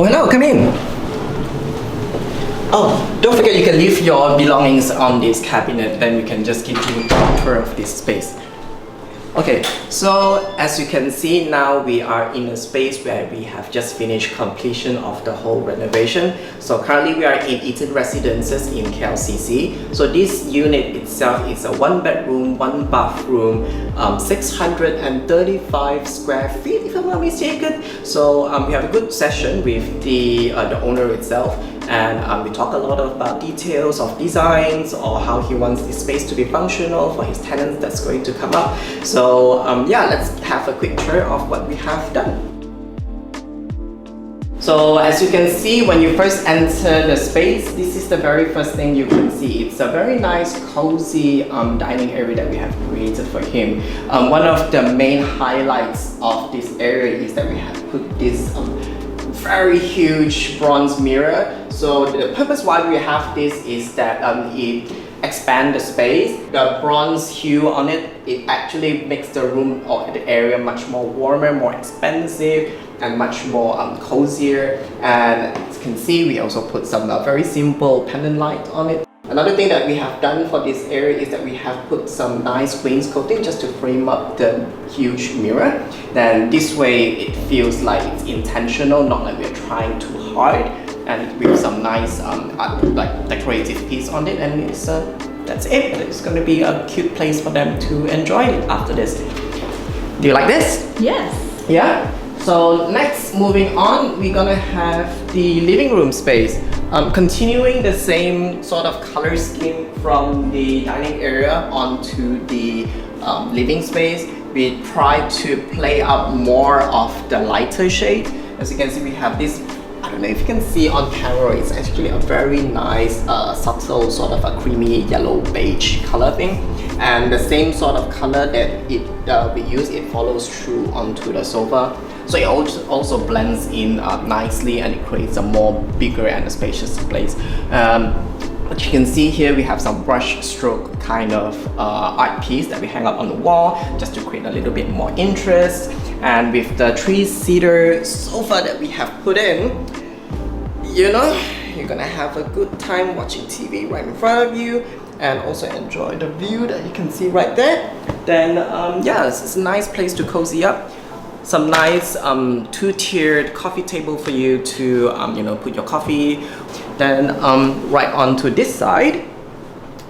Oh, hello, come in. Oh, don't forget you can leave your belongings on this cabinet, then we can just give you a tour of this space. Okay, so as you can see now, we are in a space where we have just finished completion of the whole renovation. So currently we are in Eaton Residences in KLCC. So this unit itself is a 1 bedroom, 1 bathroom, 635 square feet if I'm not mistaken. So we have a good session with the owner itself. And we talk a lot about details of designs or how he wants the space to be functional for his tenants that's going to come up. So yeah, let's have a quick tour of what we have done. So as you can see, when you first enter the space, this is the very first thing you can see. It's a very nice, cozy dining area that we have created for him. One of the main highlights of this area is that we have put this very huge bronze mirror. So the purpose why we have this is that it expands the space. The bronze hue on it, it actually makes the room or the area much more warmer, more expansive, and much more cozier. And as you can see, we also put some very simple pendant light on it. Another thing that we have done for this area is that we have put some nice wainscoting just to frame up the huge mirror. Then this way it feels like it's intentional, not like we're trying too hard. And with some nice like decorative piece on it, and it's that's it. It's going to be a cute place for them to enjoy it after this. Do you like this? Yes. Yeah. So next, moving on, we're gonna have the living room space. Continuing the same sort of color scheme from the dining area onto the living space, we try to play up more of the lighter shade. As you can see, we have this, I don't know if you can see on camera, it's actually a very nice subtle sort of a creamy yellow beige color thing. And the same sort of color that we use, it follows through onto the sofa. So it also blends in nicely, and it creates a more bigger and spacious place. But you can see here we have some brush stroke kind of art piece that we hang up on the wall just to create a little bit more interest. And with the 3-seater sofa that we have put in, you know, you're gonna have a good time watching TV right in front of you and also enjoy the view that you can see right there. Then yeah, it's a nice place to cozy up. Some nice 2-tiered coffee table for you to you know, put your coffee. Then right onto this side,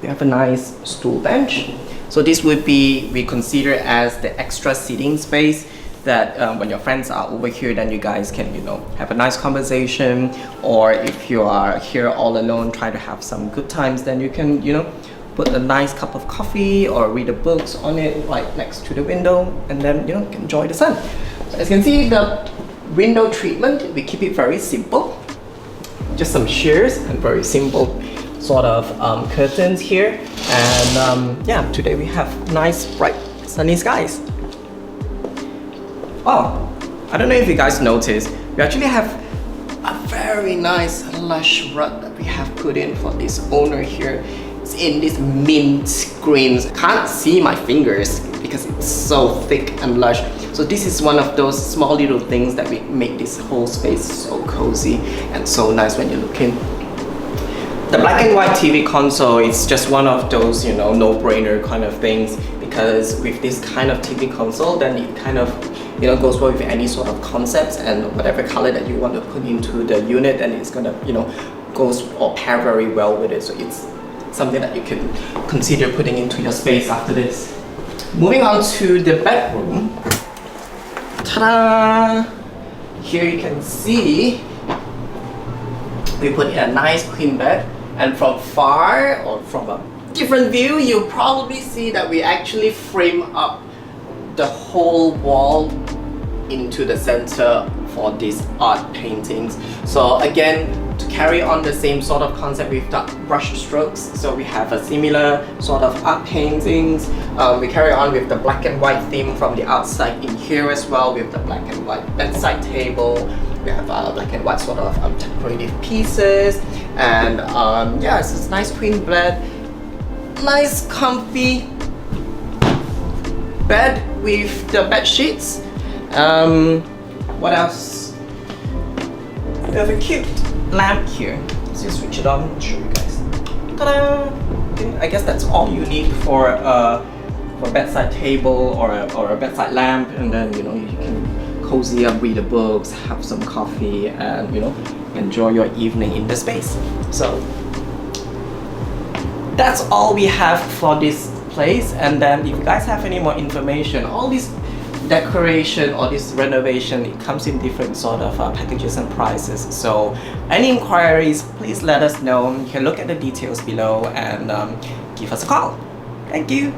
we have a nice stool bench. So this would be, we consider as the extra seating space that when your friends are over here, then you guys can, you know, have a nice conversation. Or if you are here all alone, try to have some good times, then you can, you know, put a nice cup of coffee or read the books on it right next to the window, and then, you know, enjoy the sun. So as you can see, the window treatment, we keep it very simple. Just some shears and very simple sort of curtains here. And yeah, today we have nice bright sunny skies. Oh, I don't know if you guys noticed, we actually have a very nice lush rug that we have put in for this owner here. It's in this mint greens. Can't see my fingers because it's so thick and lush. So this is one of those small little things that we make this whole space so cozy and so nice when you look in. The black and white TV console is just one of those, you know, no-brainer kind of things, because with this kind of TV console, then it kind of, you know, goes well with any sort of concepts, and whatever color that you want to put into the unit, then it's gonna, you know, goes or pair very well with it. So it's something that you can consider putting into your space after this. Moving on to the bedroom. Ta-da! Here you can see we put in a nice queen bed, and from far or from a different view, you'll probably see that we actually frame up the whole wall into the center for these art paintings. So again, to carry on the same sort of concept with the brush strokes, so we have a similar sort of art paintings. We carry on with the black and white theme from the outside in here as well, with the black and white bedside table. We have black and white sort of decorative pieces, and yeah, it's this nice queen bed, nice comfy bed with the bed sheets. What else? we have a cute lamp here. Let's just switch it on and show you guys. Ta-da! I guess that's all you need for a bedside table or a bedside lamp, and then you can cozy up, read the books, have some coffee, and enjoy your evening in the space. So that's all we have for this place. And then if you guys have any more information, all this decoration or this renovation, it comes in different sort of packages and prices. So any inquiries, please let us know. You can look at the details below and give us a call. Thank you.